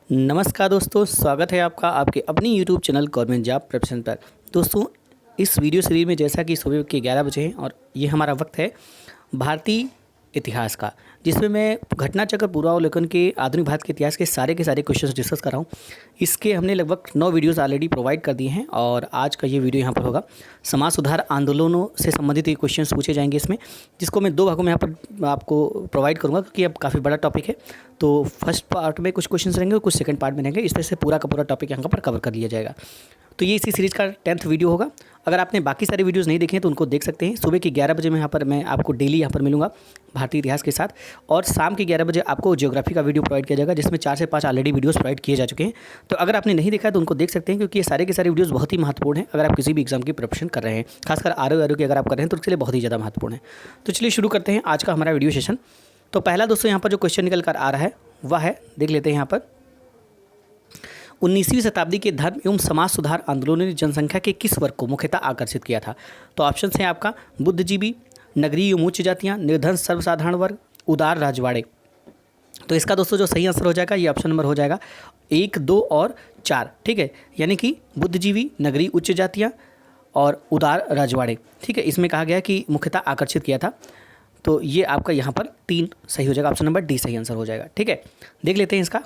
नमस्कार दोस्तों, स्वागत है आपका आपके अपनी YouTube channel government job preparation पर। दोस्तों, इस वीडियो सीरीज में जैसा कि सुबह के 11 बजे हैं और ये हमारा वक्त है भारतीय इतिहास का, जिसमें मैं घटनाचक्र पूर्वावलोकन के आधुनिक भारत के इतिहास के सारे क्वेश्चंस डिस्कस कर रहा हूँ। इसके हमने लगभग 9 वीडियोस ऑलरेडी प्रोवाइड कर दिए हैं और आज का ये वीडियो यहाँ पर होगा। समाज सुधार आंदोलनों से संबंधित ये क्वेश्चंस पूछे जाएंगे इसमें, जिसको मैं 2 भागों में यहाँ पर आपको प्रोवाइड करूँगा क्योंकि अब काफ़ी बड़ा टॉपिक है। तो फर्स्ट पार्ट में कुछ क्वेश्चंस रहेंगे और कुछ सेकंड पार्ट में रहेंगे। इस तरह से पूरा का पूरा टॉपिक यहाँ पर कवर कर लिया जाएगा। तो ये इसी सीरीज़ का 10th वीडियो होगा। अगर आपने बाकी सारे वीडियोस नहीं देखे हैं तो उनको देख सकते हैं। सुबह के 11 बजे मैं आपको डेली यहाँ पर मिलूंगा भारतीय इतिहास के साथ, और शाम के 11 बजे आपको ज्योग्राफी का वीडियो प्रोवाइड किया जाएगा, जिसमें 4 से 5 ऑलरेडी वीडियोस प्रोवाइड किए जा चुके हैं। तो अगर आपने नहीं देखा है तो उनको देख सकते हैं, क्योंकि ये सारे के सारे वीडियोस बहुत ही महत्वपूर्ण हैं अगर आप किसी भी एग्जाम की प्रिपरेशन कर रहे हैं, खासकर आर की अगर आप कर रहे हैं तो उसके लिए बहुत ही ज़्यादा महत्वपूर्ण है। तो चलिए शुरू करते हैं आज का हमारा वीडियो सेशन। तो पहला दोस्तों यहाँ पर जो क्वेश्चन निकल कर आ रहा है वह है, देख लेते हैं यहाँ पर, 19वीं शताब्दी के धर्म एवं समाज सुधार आंदोलनों ने जनसंख्या के किस वर्ग को मुख्यतः आकर्षित किया था। तो ऑप्शन हैं आपका बुद्धिजीवी, नगरीय एवं उच्च जातियाँ, निर्धन सर्वसाधारण वर्ग, उदार राजवाड़े। तो इसका दोस्तों जो सही आंसर हो जाएगा ये ऑप्शन नंबर हो जाएगा 1, 2 और 4। ठीक है, यानी कि बुद्धिजीवी, नगरीय उच्च जातियाँ और उदार राजवाड़े। ठीक है, इसमें कहा गया कि मुख्यतः आकर्षित किया था। तो ये आपका यहाँ पर 3 सही हो जाएगा, ऑप्शन नंबर डी सही आंसर हो जाएगा। ठीक है, देख लेते हैं इसका।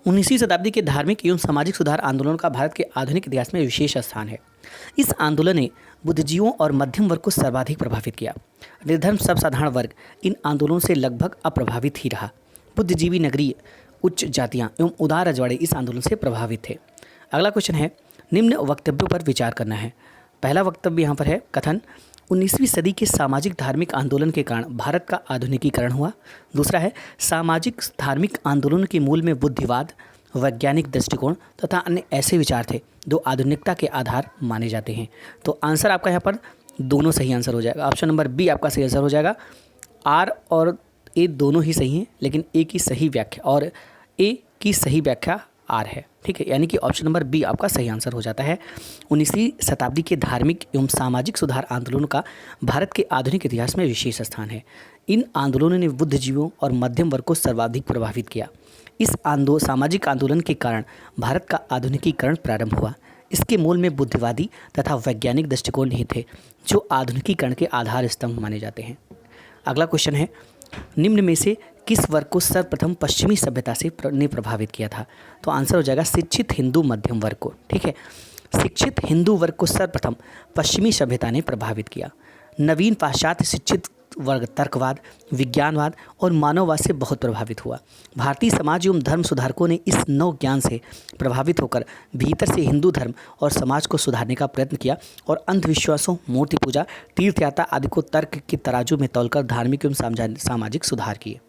19वीं शताब्दी के धार्मिक एवं सामाजिक सुधार आंदोलन का भारत के आधुनिक इतिहास में विशेष स्थान है। इस आंदोलन ने बुद्धिजीवियों और मध्यम वर्ग को सर्वाधिक प्रभावित किया। निर्धन सर्वसाधारण वर्ग इन आंदोलनों से लगभग अप्रभावित ही रहा। बुद्धिजीवी, नगरीय उच्च जातियाँ एवं उदार रजवाड़े इस आंदोलन से प्रभावित थे। अगला क्वेश्चन है, निम्न वक्तव्यों पर विचार करना है। पहला वक्तव्य यहाँ पर है, कथन 19वीं सदी के सामाजिक धार्मिक आंदोलन के कारण भारत का आधुनिकीकरण हुआ। दूसरा है, सामाजिक धार्मिक आंदोलन के मूल में बुद्धिवाद, वैज्ञानिक दृष्टिकोण तथा अन्य ऐसे विचार थे जो आधुनिकता के आधार माने जाते हैं। तो आंसर आपका यहाँ पर दोनों सही आंसर हो जाएगा, ऑप्शन नंबर बी आपका सही आंसर हो जाएगा। आर और ए दोनों ही सही हैं, लेकिन ए की सही व्याख्या और ए की सही व्याख्या आर है। ठीक है, यानी कि ऑप्शन नंबर बी आपका सही आंसर हो जाता है। 19वीं शताब्दी के धार्मिक एवं सामाजिक सुधार आंदोलनों का भारत के आधुनिक इतिहास में विशेष स्थान है। इन आंदोलनों ने बुद्धिजीवियों और मध्यम वर्ग को सर्वाधिक प्रभावित किया। इस सामाजिक आंदोलन के कारण भारत का आधुनिकीकरण प्रारंभ हुआ। इसके मूल में बुद्धिवादी तथा वैज्ञानिक दृष्टिकोण नहीं थे, जो आधुनिकीकरण के आधार स्तंभ माने जाते हैं। अगला क्वेश्चन है, निम्न में से किस वर्ग को सर्वप्रथम पश्चिमी सभ्यता से ने प्रभावित किया था। तो आंसर हो जाएगा शिक्षित हिंदू मध्यम वर्ग को। ठीक है, शिक्षित हिंदू वर्ग को सर्वप्रथम पश्चिमी सभ्यता ने प्रभावित किया। नवीन पाश्चात्य शिक्षित वर्ग तर्कवाद, विज्ञानवाद और मानववाद से बहुत प्रभावित हुआ। भारतीय समाज एवं धर्म सुधारकों ने इस नव ज्ञान से प्रभावित होकर भीतर से हिंदू धर्म और समाज को सुधारने का प्रयत्न किया और अंधविश्वासों, मूर्ति पूजा, तीर्थ यात्रा आदि को तर्क के तराजू में तौलकर धार्मिक एवं सामाजिक सुधार किए।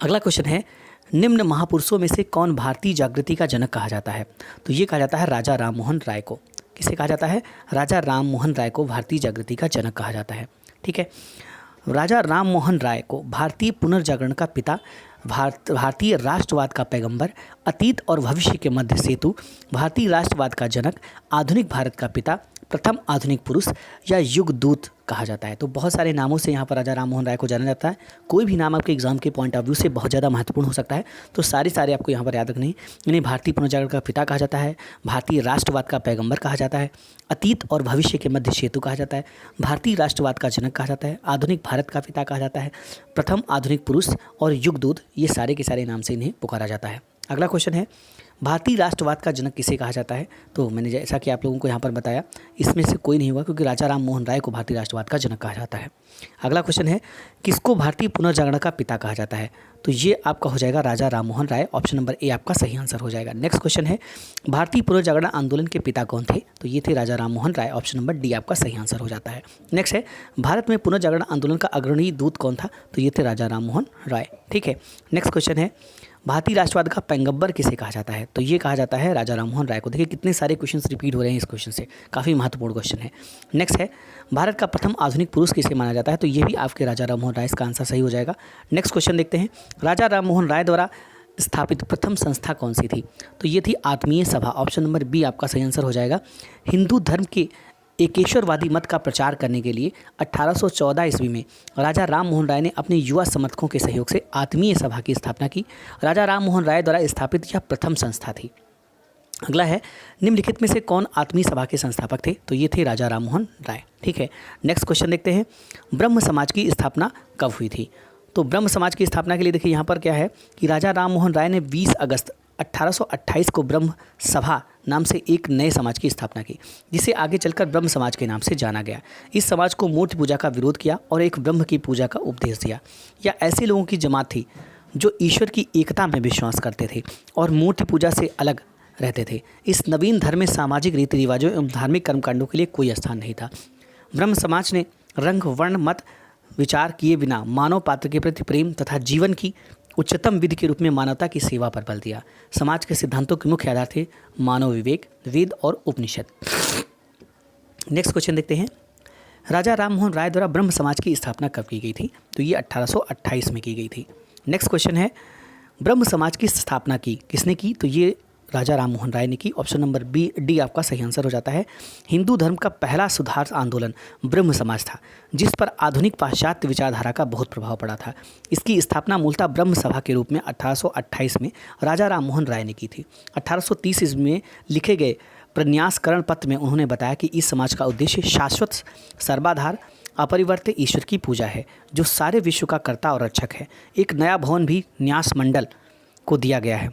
अगला क्वेश्चन है, निम्न महापुरुषों में से कौन भारतीय जागृति का जनक कहा जाता है। तो ये कहा जाता है राजा राममोहन राय को। किसे कहा जाता है? राजा राममोहन राय को भारतीय जागृति का जनक कहा जाता है। ठीक है, राजा राममोहन राय को भारतीय पुनर्जागरण का पिता, भारतीय राष्ट्रवाद का पैगंबर, अतीत और भविष्य के मध्य सेतु, भारतीय राष्ट्रवाद का जनक, आधुनिक भारत का पिता, प्रथम आधुनिक पुरुष या युग दूत कहा जाता है। तो बहुत सारे नामों से यहाँ पर राजा राममोहन राय को जाना जाता है। कोई भी नाम आपके एग्जाम के पॉइंट ऑफ व्यू से बहुत ज़्यादा महत्वपूर्ण हो सकता है, तो सारे आपको यहाँ पर याद रखने हैं। इन्हें भारतीय पुनर्जागरण का पिता कहा जाता है, भारतीय राष्ट्रवाद का पैगंबर कहा जाता है, अतीत और भविष्य के मध्य सेतु कहा जाता है, भारतीय राष्ट्रवाद का जनक कहा जाता है, आधुनिक भारत का पिता कहा जाता है, प्रथम आधुनिक पुरुष और युग दूत, ये सारे के सारे नाम से इन्हें पुकारा जाता है। अगला क्वेश्चन है, भारतीय राष्ट्रवाद का जनक किसे कहा जाता है। तो मैंने जैसा कि आप लोगों को यहाँ पर बताया, इसमें से कोई नहीं हुआ, क्योंकि राजा राममोहन राय को भारतीय राष्ट्रवाद का जनक कहा जाता है। अगला क्वेश्चन है, किसको भारतीय पुनर्जागरण का पिता कहा जाता है। तो ये आपका हो जाएगा Raja Rammohan Roy, option number A आपका सही आंसर हो जाएगा। नेक्स्ट क्वेश्चन है, भारतीय पुनर्जागरण आंदोलन के पिता कौन थे। तो ये थे Raja Rammohan Roy, option number D आपका सही आंसर हो जाता है। नेक्स्ट है, भारत में पुनर्जागरण आंदोलन का अग्रणी दूत कौन था। तो ये थे राजा राममोहन राय। ठीक है, नेक्स्ट क्वेश्चन है, भारतीय राष्ट्रवाद का पैगंबर किसे कहा जाता है। तो ये कहा जाता है राजा राममोहन राय को। देखिए कितने सारे क्वेश्चंस रिपीट हो रहे हैं इस क्वेश्चन से, काफ़ी महत्वपूर्ण क्वेश्चन है। नेक्स्ट है, भारत का प्रथम आधुनिक पुरुष किसे माना जाता है। तो ये भी आपके राजा राममोहन राय, इसका आंसर सही हो जाएगा। नेक्स्ट क्वेश्चन देखते हैं, राजा राममोहन राय द्वारा स्थापित प्रथम संस्था कौन सी थी। तो ये थी आत्मीय सभा, ऑप्शन नंबर बी आपका सही आंसर हो जाएगा। हिंदू धर्म के एकेश्वरवादी मत का प्रचार करने के लिए 1814 ईस्वी में राजा राम मोहन राय ने अपने युवा समर्थकों के सहयोग से आत्मीय सभा की स्थापना की। राजा राम मोहन राय द्वारा स्थापित यह प्रथम संस्था थी। अगला है, निम्नलिखित में से कौन आत्मीय सभा के संस्थापक थे? तो ये थे राजा राम मोहन राय। ठीक है, नेक्स्ट क्वेश्चन देखते हैं, ब्रह्म समाज की स्थापना कब हुई थी? तो ब्रह्म समाज की स्थापना के लिए देखिए यहाँ पर क्या है कि राजा राम मोहन राय ने 20 अगस्त 1828 को ब्रह्म सभा नाम से एक नए समाज की स्थापना की, जिसे आगे चलकर ब्रह्म समाज के नाम से जाना गया। इस समाज को मूर्ति पूजा का विरोध किया और एक ब्रह्म की पूजा का उपदेश दिया। यह ऐसे लोगों की जमात थी जो ईश्वर की एकता में विश्वास करते थे और मूर्ति पूजा से अलग रहते थे। इस नवीन धर्म में सामाजिक रीति रिवाजों एवं धार्मिक कर्मकांडों के लिए कोई स्थान नहीं था। ब्रह्म समाज ने रंग वर्ण मत विचार किए बिना मानव पात्र के प्रति प्रेम तथा जीवन की उच्चतम विधि के रूप में मानवता की सेवा पर बल दिया। समाज के सिद्धांतों के मुख्य आधार थे मानव विवेक, वेद और उपनिषद। नेक्स्ट क्वेश्चन देखते हैं, राजा राम मोहन राय द्वारा ब्रह्म समाज की स्थापना कब की गई थी? तो ये 1828 में की गई थी। नेक्स्ट क्वेश्चन है, ब्रह्म समाज की स्थापना की किसने की? तो ये राजा राम मोहन राय ने की। ऑप्शन नंबर डी आपका सही आंसर हो जाता है। हिंदू धर्म का पहला सुधार आंदोलन ब्रह्म समाज था, जिस पर आधुनिक पाश्चात्य विचारधारा का बहुत प्रभाव पड़ा था। इसकी स्थापना मूलतः ब्रह्म सभा के रूप में 1828 में राजा राम मोहन राय ने की थी। 1830 ईस्वी में लिखे गए प्रन्यासकरण पत्र में उन्होंने बताया कि इस समाज का उद्देश्य शाश्वत सर्वाधार अपरिवर्त्य ईश्वर की पूजा है, जो सारे विश्व का कर्ता और रक्षक है। एक नया भवन भी न्यास मंडल को दिया गया है,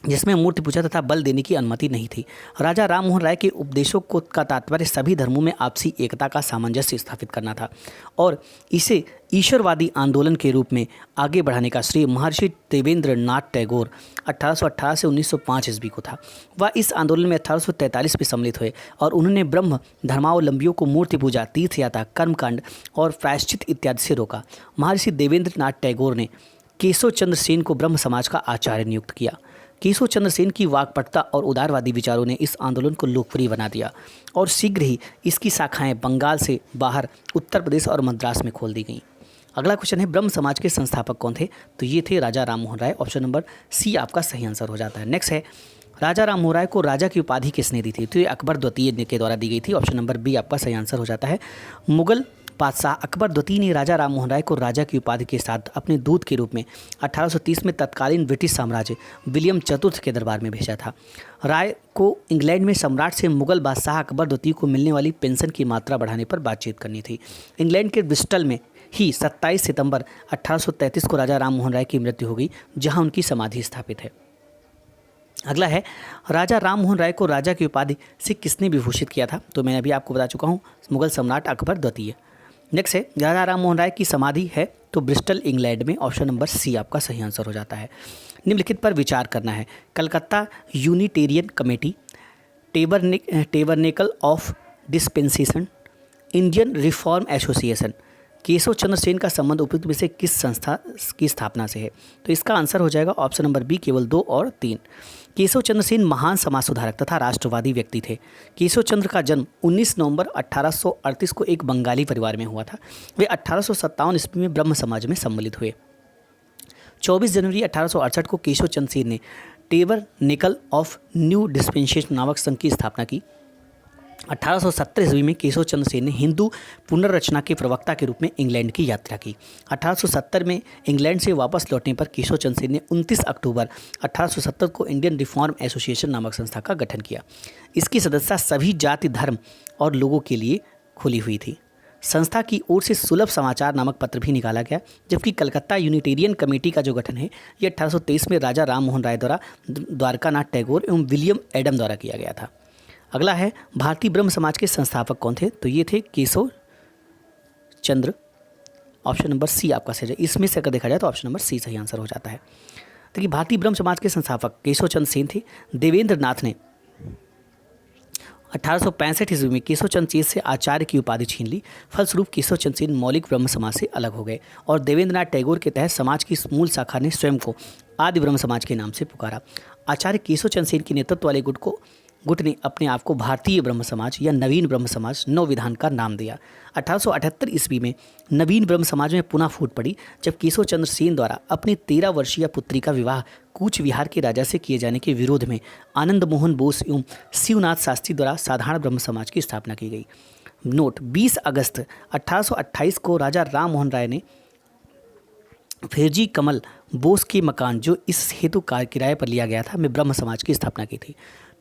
जिसमें मूर्ति पूजा तथा बल देने की अनुमति नहीं थी। राजा राम मोहन राय के उपदेशों का तात्पर्य सभी धर्मों में आपसी एकता का सामंजस्य स्थापित करना था और इसे ईश्वरवादी आंदोलन के रूप में आगे बढ़ाने का श्रेय महर्षि देवेंद्र नाथ टैगोर 1818 से 1905 ईस्वी को था। वह इस आंदोलन में 1843 में सम्मिलित हुए और उन्होंने ब्रह्म धर्मावलंबियों को मूर्ति पूजा, तीर्थयात्रा, कर्मकांड और प्रायश्चित इत्यादि से रोका। महर्षि देवेंद्र नाथ टैगोर ने केशव चंद्र सेन को ब्रह्म समाज का आचार्य नियुक्त किया। केशव चंद्र सेन की वाकपटुता और उदारवादी विचारों ने इस आंदोलन को लोकप्रिय बना दिया और शीघ्र ही इसकी शाखाएं बंगाल से बाहर उत्तर प्रदेश और मद्रास में खोल दी गईं। अगला क्वेश्चन है, ब्रह्म समाज के संस्थापक कौन थे? तो ये थे राजा Ram Mohan Roy. Option number C आपका सही आंसर हो जाता है। नेक्स्ट है, राजा राम मोहन राय को राजा की उपाधि किसने दी थी? तो ये अकबर द्वितीय के द्वारा दी गई थी। ऑप्शन नंबर बी आपका सही आंसर हो जाता है। मुगल बादशाह अकबर द्वितीय ने राजा राम मोहन राय को राजा की उपाधि के साथ अपने दूत के रूप में 1830 में तत्कालीन ब्रिटिश साम्राज्य विलियम चतुर्थ के दरबार में भेजा था। राय को इंग्लैंड में सम्राट से मुगल बादशाह अकबर द्वितीय को मिलने वाली पेंशन की मात्रा बढ़ाने पर बातचीत करनी थी। इंग्लैंड के ब्रिस्टल में ही 27 सितंबर 1833 को राजा राम मोहन राय की मृत्यु हो गई, जहाँ उनकी समाधि स्थापित है। अगला है, राजा राम मोहन राय को राजा की उपाधि से किसने विभूषित किया था? तो मैं अभी आपको बता चुका हूँ, मुगल सम्राट अकबर द्वितीय। नेक्स्ट है, राजा राम मोहन राय की समाधि है तो ब्रिस्टल इंग्लैंड में। ऑप्शन नंबर सी आपका सही आंसर हो जाता है। निम्नलिखित पर विचार करना है। Calcutta Unitarian Committee, Tabernacle of Dispensation, Indian Reform Association. Keshab Chandra Sen का संबंध उपयुक्त में से किस संस्था की स्थापना से है? तो इसका आंसर हो जाएगा ऑप्शन नंबर बी, केवल 2 और 3। केशव चंद्र सेन महान समाज सुधारक तथा राष्ट्रवादी व्यक्ति थे। केशव चंद्र का जन्म 19 नवंबर 1838 को एक बंगाली परिवार में हुआ था। वे 1857 ईस्वी में ब्रह्म समाज में सम्मिलित हुए। 24 जनवरी 1868 को केशव चंद्र सेन ने टेबरनेकल ऑफ न्यू डिस्पेंसेशन नामक संघ की स्थापना की। 1870 ईस्वी में केशव चंद्र सेन ने हिंदू पुनर्रचना के प्रवक्ता के रूप में इंग्लैंड की यात्रा की। 1870 में इंग्लैंड से वापस लौटने पर केशव चंद्र सेन ने 29 अक्टूबर 1870 को इंडियन रिफॉर्म एसोसिएशन नामक संस्था का गठन किया। इसकी सदस्यता सभी जाति, धर्म और लोगों के लिए खुली हुई थी। संस्था की ओर से सुलभ समाचार नामक पत्र भी निकाला गया, जबकि कलकत्ता यूनिटेरियन कमेटी का जो गठन है ये 1823 में राजा राम मोहन राय द्वारा द्वारकानाथ टैगोर एवं विलियम एडम द्वारा किया गया था। अगला है, भारतीय ब्रह्म समाज के संस्थापक कौन थे? तो ये थे केशव चंद्र। ऑप्शन नंबर सी आपका सही है। इसमें से अगर देखा जाए तो ऑप्शन नंबर सी सही आंसर हो जाता है। देखिए, भारतीय ब्रह्म समाज के संस्थापक केशव चंद्र सेन थे। देवेंद्र नाथ ने 1865 ईस्वी में केशव चंद्र सेन से आचार्य की उपाधि छीन ली। फलस्वरूप केशव चंद्र सेन मौलिक ब्रह्म समाज से अलग हो गए और देवेंद्र नाथ टैगोर के तहत समाज की मूल शाखा ने स्वयं को आदि ब्रह्म समाज के नाम से पुकारा। आचार्य केशव चंद्र सेन के नेतृत्व वाले गुट को गुट ने अपने आप को भारतीय ब्रह्म समाज या नवीन ब्रह्म समाज नव विधान का नाम दिया। 1878 ईस्वी में नवीन ब्रह्म समाज में पुनः फूट पड़ी जब केशव चंद्र सेन द्वारा अपनी 13 वर्षीय पुत्री का विवाह कूच विहार के राजा से किए जाने के विरोध में आनंद मोहन बोस एवं शिवनाथ शास्त्री द्वारा साधारण ब्रह्म समाज की स्थापना की गई। नोट: 20 अगस्त 1828 को राजा राम मोहन राय ने फिरजी कमल बोस के मकान, जो इस हेतु किराए पर लिया गया था, में ब्रह्म समाज की स्थापना की थी।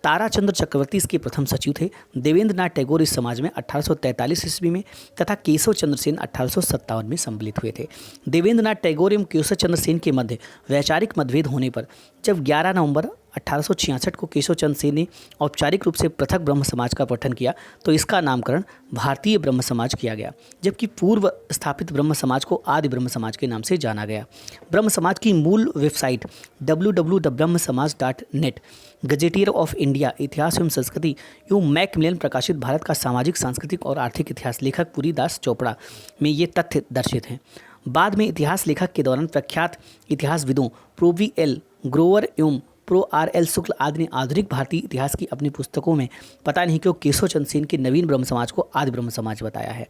ताराचंद्र चक्रवर्ती इसके प्रथम सचिव थे। देवेंद्र नाथ टैगोर इस समाज में 1843 ईस्वी में तथा केशव चंद्र सेन 1857 में सम्मिलित हुए थे। देवेंद्र नाथ टैगोर एवं केशव चंद्र सेन के मध्य वैचारिक मतभेद होने पर जब 11 नवंबर 1866 को केशव चंद्र सेन ने औपचारिक रूप से पृथक ब्रह्म समाज का गठन किया तो इसका नामकरण भारतीय ब्रह्म समाज किया गया, जबकि पूर्व स्थापित ब्रह्म समाज को आदि ब्रह्म समाज के नाम से जाना गया। ब्रह्म समाज की मूल website www.brahmsamaj.net, gazetteer of India, इतिहास एवं संस्कृति एवं मैकमिलन प्रकाशित भारत का सामाजिक, सांस्कृतिक और आर्थिक इतिहास लेखक पुरी दास चोपड़ा में ये तथ्य दर्शित हैं। बाद में इतिहास लेखक के दौरान प्रख्यात इतिहासविदों प्रोवी एल ग्रोवर एवं प्रो आर एल शुक्ल आदि ने आधुनिक भारतीय इतिहास की अपनी पुस्तकों में पता नहीं क्यों केशव चंद्र सेन के नवीन ब्रह्म समाज को आदि ब्रह्म समाज बताया है।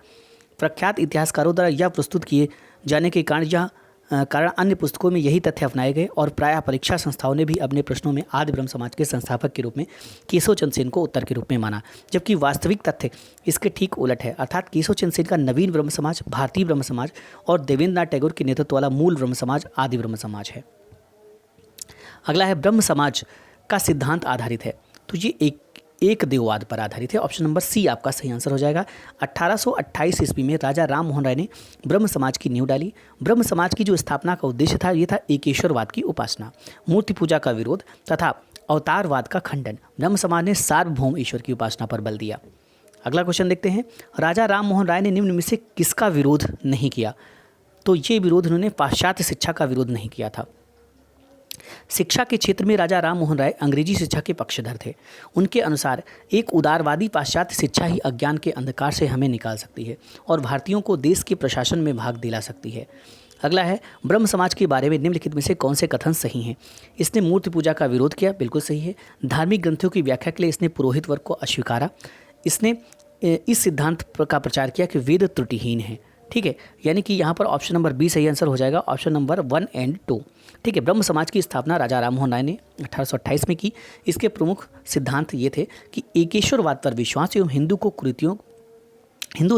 प्रख्यात इतिहासकारों द्वारा यह प्रस्तुत किए जाने के कारण अन्य पुस्तकों में यही तथ्य अपनाए गए और प्रायः परीक्षा संस्थाओं ने भी अपने प्रश्नों में आदि ब्रह्म समाज के संस्थापक के रूप में केशव चंद्र सेन को उत्तर के रूप में माना, जबकि वास्तविक तथ्य इसके ठीक उलट है, अर्थात केशव चंद्र सेन का नवीन ब्रह्म समाज भारतीय ब्रह्म समाज और देवेंद्र नाथ टैगोर के नेतृत्व वाला मूल ब्रह्म समाज आदि ब्रह्म समाज है। अगला है ब्रह्म समाज का सिद्धांत आधारित है, तो ये एक देववाद पर आधारित है। ऑप्शन नंबर सी आपका सही आंसर हो जाएगा। 1828 ईस्वी में राजा राम मोहन राय ने ब्रह्म समाज की नींव डाली। ब्रह्म समाज की जो स्थापना का उद्देश्य था ये था एकेश्वरवाद की उपासना, मूर्ति पूजा का विरोध तथा अवतारवाद का खंडन। ब्रह्म समाज ने सार्वभौम ईश्वर की उपासना पर बल दिया। अगला क्वेश्चन देखते हैं, राजा राम मोहन राय ने निम्न में से किसका विरोध नहीं किया? तो ये विरोध उन्होंने पाश्चात्य शिक्षा का विरोध नहीं किया था। शिक्षा के क्षेत्र में राजा राम मोहन राय अंग्रेजी शिक्षा के पक्षधर थे। उनके अनुसार एक उदारवादी पाश्चात्य शिक्षा ही अज्ञान के अंधकार से हमें निकाल सकती है और भारतीयों को देश के प्रशासन में भाग दिला सकती है। अगला है, ब्रह्म समाज के बारे में निम्नलिखित में से कौन से कथन सही हैं? इसने मूर्ति पूजा का विरोध किया, बिल्कुल सही है। धार्मिक ग्रंथों की व्याख्या के लिए इसने पुरोहित वर्ग को अस्वीकारा। इसने इस सिद्धांत का प्रचार किया कि वेद त्रुटिहीन है। ठीक है, यानी कि यहाँ पर ऑप्शन नंबर बी सही आंसर हो जाएगा, ऑप्शन नंबर 1 और 2। ठीक है, ब्रह्म समाज की स्थापना राजा राम मोहन राय ने 1828 में की। इसके प्रमुख सिद्धांत ये थे कि एकेश्वरवाद पर विश्वास एवं हिंदू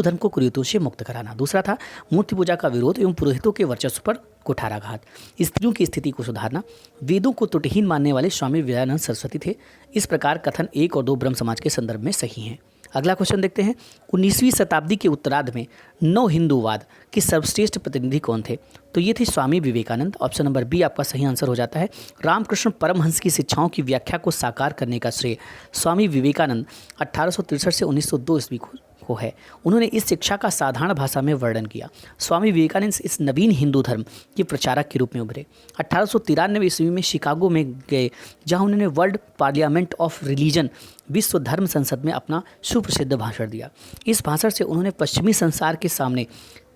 धर्म को कुरीतियों से मुक्त कराना। दूसरा था मूर्ति पूजा का विरोध एवं पुरोहितों के वर्चस्व पर कुठाराघात, स्त्रियों की स्थिति को सुधारना। वेदों को त्रुटिहीन मानने वाले स्वामी विवेकानंद सरस्वती थे। इस प्रकार कथन 1 और 2 ब्रह्म समाज के संदर्भ में सही हैं। अगला क्वेश्चन देखते हैं, 19वीं शताब्दी के उत्तरार्ध में नव हिंदूवाद के सर्वश्रेष्ठ प्रतिनिधि कौन थे? तो ये थे Swami Vivekananda. Option number B आपका सही आंसर हो जाता है। रामकृष्ण परमहंस की शिक्षाओं की व्याख्या को साकार करने का श्रेय स्वामी विवेकानंद 1863 से 1902 ईस्वी को है। उन्होंने इस शिक्षा का साधारण भाषा में वर्णन किया। स्वामी विवेकानंद इस नवीन हिंदू धर्म के प्रचारक के रूप में उभरे। 1893 ईस्वी में शिकागो में गए, जहां उन्होंने वर्ल्ड पार्लियामेंट ऑफ रिलीजन विश्व धर्म संसद में अपना सुप्रसिद्ध भाषण दिया। इस भाषण से उन्होंने पश्चिमी संसार के सामने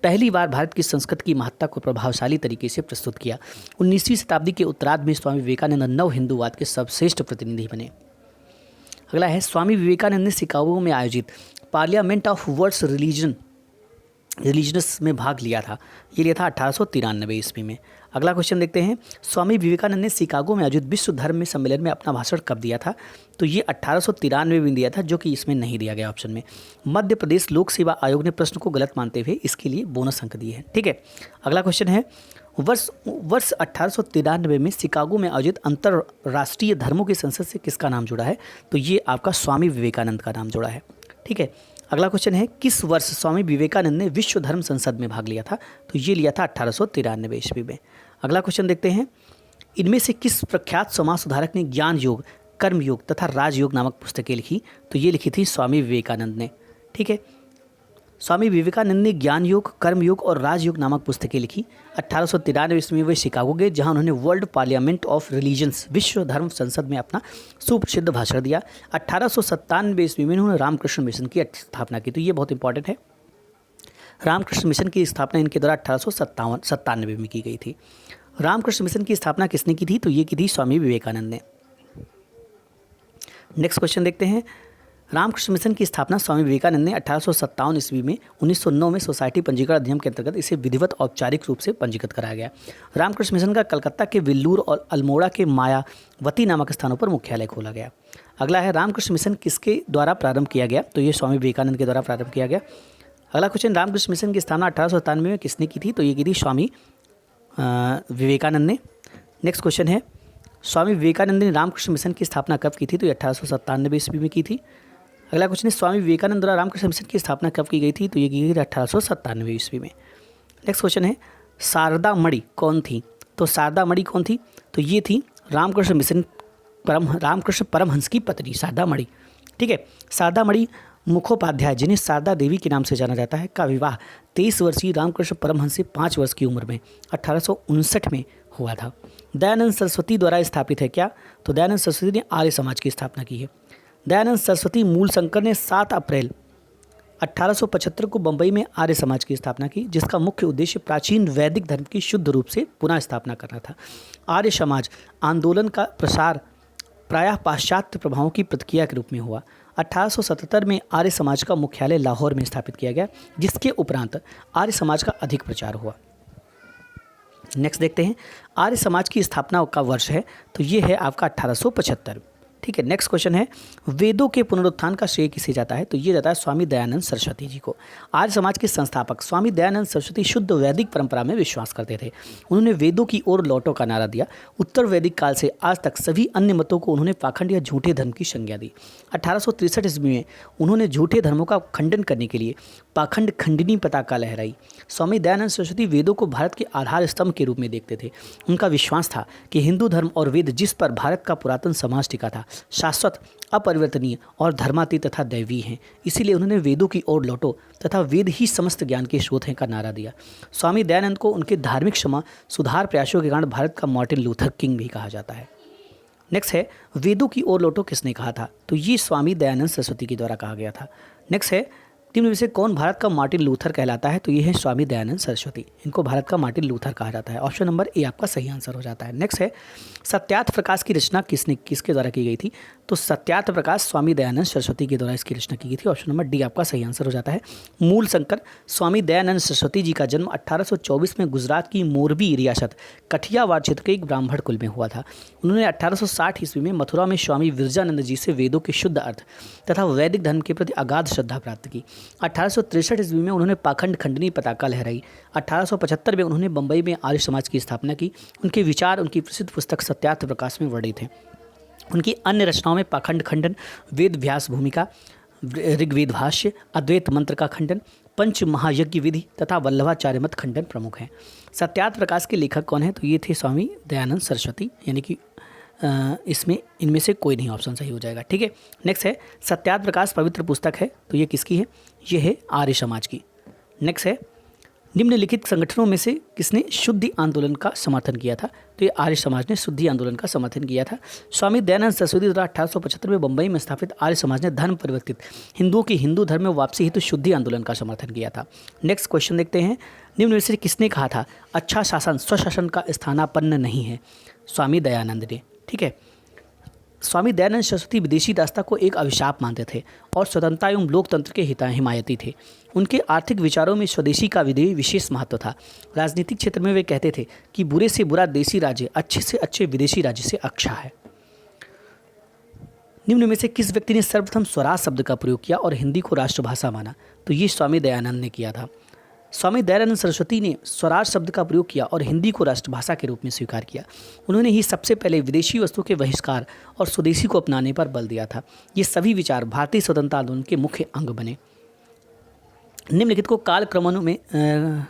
पहली बार भारत की संस्कृति की महत्ता को प्रभावशाली तरीके से प्रस्तुत किया। 19वीं शताब्दी के उत्तरार्ध में स्वामी विवेकानंद नव हिंदूवाद के सर्वश्रेष्ठ प्रतिनिधि बने। अगला है, स्वामी विवेकानंद ने शिकागो में आयोजित पार्लियामेंट ऑफ वर्ल्ड्स रिलीजनस में भाग लिया था। ये लिया था 1893 ईस्वी में। अगला क्वेश्चन देखते हैं, स्वामी विवेकानंद ने शिकागो में आयोजित विश्व धर्म में सम्मेलन में अपना भाषण कब दिया था? तो ये 1893 में दिया था, जो कि इसमें नहीं दिया गया ऑप्शन में। मध्य प्रदेश लोक सेवा आयोग ने प्रश्न को गलत मानते हुए इसके लिए बोनस अंक दिए हैं। ठीक है, अगला क्वेश्चन है, वर्ष 1893 में शिकागो में आयोजित अंतर्राष्ट्रीय धर्मों की संसद से किसका नाम जुड़ा है? तो ये आपका स्वामी विवेकानंद का नाम जुड़ा है। ठीक है, अगला क्वेश्चन है, किस वर्ष स्वामी विवेकानंद ने विश्व धर्म संसद में भाग लिया था? तो ये लिया था 1893 ईस्वी में। अगला क्वेश्चन देखते हैं, इनमें से किस प्रख्यात समाज सुधारक ने ज्ञान योग, कर्म योग तथा राजयोग नामक पुस्तकें लिखी? तो ये लिखी थी स्वामी विवेकानंद ने। ठीक है, स्वामी विवेकानंद ने ज्ञान योग, कर्म योग और राजयोग नामक पुस्तकें लिखी। 1893 ईस्वी में वे शिकागो गए, जहां उन्होंने वर्ल्ड पार्लियामेंट ऑफ रिलीजन्स विश्व धर्म संसद में अपना सुप्रसिद्ध भाषण दिया। 1897 ईस्वी में उन्होंने रामकृष्ण मिशन की स्थापना की। तो ये बहुत इंपॉर्टेंट है, रामकृष्ण मिशन की स्थापना इनके द्वारा 1897 में की गई थी। रामकृष्ण मिशन की स्थापना किसने की थी? तो ये की थी स्वामी विवेकानंद ने। नेक्स्ट क्वेश्चन देखते हैं। रामकृष्ण मिशन की स्थापना स्वामी विवेकानंद ने 1857 ईस्वी में 1909 में सोसाइटी पंजीकरण अधिनियम के अंतर्गत इसे विधिवत औपचारिक रूप से पंजीकृत कराया गया। रामकृष्ण मिशन का कलकत्ता के वेल्लूर और अल्मोड़ा के मायावती नामक स्थानों पर मुख्यालय खोला गया। अगला है, रामकृष्ण मिशन किसके द्वारा प्रारंभ किया गया? तो ये स्वामी विवेकानंद के द्वारा प्रारंभ किया गया। अगला क्वेश्चन, रामकृष्ण मिशन की स्थापना 1897 में किसने की थी? तो ये की थी स्वामी विवेकानंद ने। नेक्स्ट क्वेश्चन है, स्वामी विवेकानंद ने रामकृष्ण मिशन की स्थापना कब की थी? तो ये 1897 ईस्वी में की थी। अगला क्वेश्चन है, स्वामी विवेकानंद द्वारा रामकृष्ण मिशन की स्थापना कब की गई थी? तो ये की गई थी 1897 ईस्वी में। नेक्स्ट क्वेश्चन है, शारदा मणि कौन थी? तो शारदा मणि कौन थी? तो ये थी रामकृष्ण परमहंस की पत्नी शारदा मणि। ठीक है, शारदा मणि मुखोपाध्याय, जिन्हें शारदा देवी के नाम से जाना जाता है, का विवाह 23 वर्षीय रामकृष्ण परमहंस से 5 वर्ष की उम्र में 1859 में हुआ था। दयानंद सरस्वती द्वारा स्थापित है क्या? तो दयानंद सरस्वती ने आर्य समाज की स्थापना की है। दयानंद सरस्वती मूलशंकर ने 7 अप्रैल 1875 को बंबई में आर्य समाज की स्थापना की, जिसका मुख्य उद्देश्य प्राचीन वैदिक धर्म की शुद्ध रूप से पुनः स्थापना करना था। आर्य समाज आंदोलन का प्रसार प्रायः पाश्चात्य प्रभावों की प्रतिक्रिया के रूप में हुआ। 1877 में आर्य समाज का मुख्यालय लाहौर में स्थापित किया गया, जिसके उपरांत आर्य समाज का अधिक प्रचार हुआ। नेक्स्ट देखते हैं, आर्य समाज की स्थापना का वर्ष है, तो ये है आपका 1875। ठीक है, नेक्स्ट क्वेश्चन है, वेदों के पुनरुत्थान का श्रेय किसे जाता है? तो ये जाता है स्वामी दयानंद सरस्वती जी को। आर्य समाज के संस्थापक स्वामी दयानंद सरस्वती शुद्ध वैदिक परंपरा में विश्वास करते थे। उन्होंने वेदों की ओर लौटो का नारा दिया। उत्तर वैदिक काल से आज तक सभी अन्य मतों को उन्होंने पाखंड या झूठे धर्म की संज्ञा दी। 1863 ईस्वी में उन्होंने झूठे धर्मों का खंडन करने के लिए पाखंड खंडनी पताका लहराई। स्वामी दयानंद सरस्वती वेदों को भारत के आधार स्तंभ के रूप में देखते थे। उनका विश्वास था कि हिंदू धर्म और वेद, जिस पर भारत का पुरातन समाज टिका था, शाश्वत, अपरिवर्तनीय और धर्मातीत तथा दैवी हैं। इसीलिए उन्होंने वेदों की ओर लौटो तथा वेद ही समस्त ज्ञान के स्रोत हैं का नारा दिया। स्वामी दयानंद को उनके धार्मिक क्षमा सुधार प्रयासों के कारण भारत का मार्टिन लूथर किंग भी कहा जाता है। नेक्स्ट है, वेदों की ओर लौटो किसने कहा था? तो ये स्वामी दयानंद सरस्वती के द्वारा कहा गया था। नेक्स्ट है, निम्न में से कौन भारत का मार्टिन लूथर कहलाता है? तो ये है स्वामी दयानंद सरस्वती। इनको भारत का मार्टिन लूथर कहा जाता है। ऑप्शन नंबर ए आपका सही आंसर हो जाता है। नेक्स्ट है, सत्यार्थ प्रकाश की रचना किसके द्वारा की गई थी? तो सत्यार्थ प्रकाश स्वामी दयानंद सरस्वती के द्वारा इसकी रचना की गई थी। ऑप्शन नंबर डी आपका सही आंसर हो जाता है। मूल शंकर स्वामी दयानंद सरस्वती जी का जन्म 1824 में गुजरात की मोरबी रियासत कठियावाड़ क्षेत्र के एक ब्राह्मण कुल में हुआ था। उन्होंने 1860 ईस्वी में मथुरा में स्वामी विरजानंद जी से वेदों के शुद्ध अर्थ तथा वैदिक धर्म के प्रति अगाध श्रद्धा प्राप्त की। 1863 ईस्वी में उन्होंने पाखंड खंडनी पताका लहराई। 1875 में उन्होंने बंबई में आर्य समाज की स्थापना की। उनके विचार उनकी प्रसिद्ध पुस्तक सत्यार्थ प्रकाश में वर्णित हैं। उनकी अन्य रचनाओं में पाखंड खंडन, वेद व्यास भूमिका, ऋग्वेद भाष्य, अद्वैत मंत्र का खंडन, पंच महायज्ञ विधि तथा वल्लभाचार्य मत खंडन प्रमुख हैं। सत्यार्थ प्रकाश के लेखक कौन है? तो ये थे स्वामी दयानंद सरस्वती, यानी कि इसमें इनमें से कोई नहीं ऑप्शन सही हो जाएगा। ठीक है, नेक्स्ट है, सत्यार्थ प्रकाश पवित्र पुस्तक है, तो ये किसकी है? ये है आर्य समाज की। नेक्स्ट है, निम्नलिखित संगठनों में से किसने शुद्धि आंदोलन का समर्थन किया था? तो ये आर्य समाज ने शुद्धि आंदोलन का समर्थन किया था। स्वामी दयानंद सरस्वती द्वारा 1875 में बंबई में स्थापित आर्य समाज ने धर्म परिवर्तित हिंदुओं की हिंदू धर्म में वापसी हेतु शुद्धि आंदोलन का समर्थन किया था। नेक्स्ट क्वेश्चन देखते हैं, निम्न में से किसने कहा था अच्छा शासन स्वशासन का स्थानापन्न नहीं है? स्वामी दयानंद ने। ठीक है, स्वामी दयानंद सरस्वती विदेशी दासता को एक अभिशाप मानते थे और स्वतंत्रता एवं लोकतंत्र के हिमायती थे। उनके आर्थिक विचारों में स्वदेशी का विशेष महत्व था। राजनीतिक क्षेत्र में वे कहते थे कि बुरे से बुरा देसी राज्य अच्छे से अच्छे विदेशी राज्य से अच्छा है। निम्न में से किस व्यक्ति ने सर्वप्रथम स्वराज शब्द का प्रयोग किया और हिंदी को राष्ट्रभाषा माना? तो ये स्वामी दयानंद ने किया था। स्वामी दयानंद सरस्वती ने स्वराज शब्द का प्रयोग किया और हिंदी को राष्ट्रभाषा के रूप में स्वीकार किया। उन्होंने ही सबसे पहले विदेशी वस्तु के बहिष्कार और स्वदेशी को अपनाने पर बल दिया था। ये सभी विचार भारतीय स्वतंत्रता आंदोलन के मुख्य अंग बने। निम्नलिखित को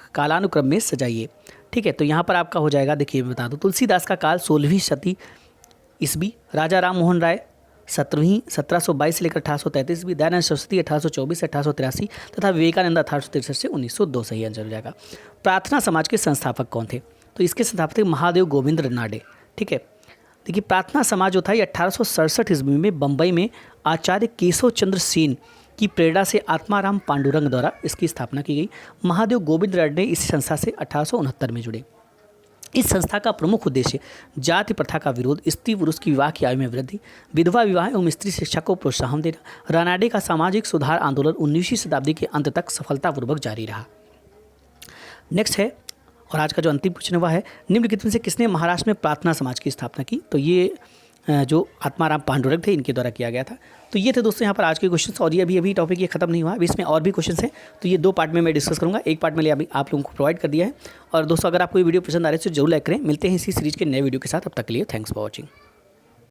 कालानुक्रम में सजाइए। ठीक है, तो यहाँ पर आपका हो जाएगा, देखिए मैं बता दूँ, तुलसीदास का काल 16वीं शती ईस्वी, राजा राम मोहन राय 1722 से लेकर 1833 ईस्वी, दयानंद सरस्वती 1824 से 1883 तथा विवेकानंद 1863 से 1902 सही आंसर हो जाएगा। प्रार्थना समाज के संस्थापक कौन थे? तो इसके संस्थापक थे महादेव गोविंद रनाडे। ठीक है, देखिए प्रार्थना समाज जो था ये 1867 ईस्वी में बंबई में आचार्य केशव चंद्र सेन की प्रेरणा से आत्माराम पांडुरंग द्वारा इसकी स्थापना की गई। महादेव गोविंद रनाडे इस संस्था से 1869 में जुड़े। इस संस्था का प्रमुख उद्देश्य जाति प्रथा का विरोध, स्त्री पुरुष की विवाह की आयु में वृद्धि, विधवा विवाह एवं स्त्री शिक्षा को प्रोत्साहन देना। रानाडे का सामाजिक सुधार आंदोलन 19वीं शताब्दी के अंत तक सफलतापूर्वक जारी रहा। नेक्स्ट है, और आज का जो अंतिम क्वेश्चन हुआ है, निम्नलिखित में से किसने महाराष्ट्र में प्रार्थना समाज की स्थापना की? तो ये जो आत्माराम पांडुरंग थे, इनके द्वारा किया गया था। तो ये थे दोस्तों यहाँ पर आज के क्वेश्चंस, और ये अभी टॉपिक ये खत्म नहीं हुआ, अभी इसमें और भी क्वेश्चंस हैं। तो ये 2 पार्ट में मैं डिस्कस करूँगा, एक पार्ट में अभी आप लोगों को प्रोवाइड कर दिया है। और दोस्तों अगर आपको ये वीडियो पसंद आ रही है तो जरूर लाइक करें। मिलते हैं इसी सीरीज़ के नए वीडियो के साथ, अब तक के लिए थैंक्स फॉर वॉचिंग।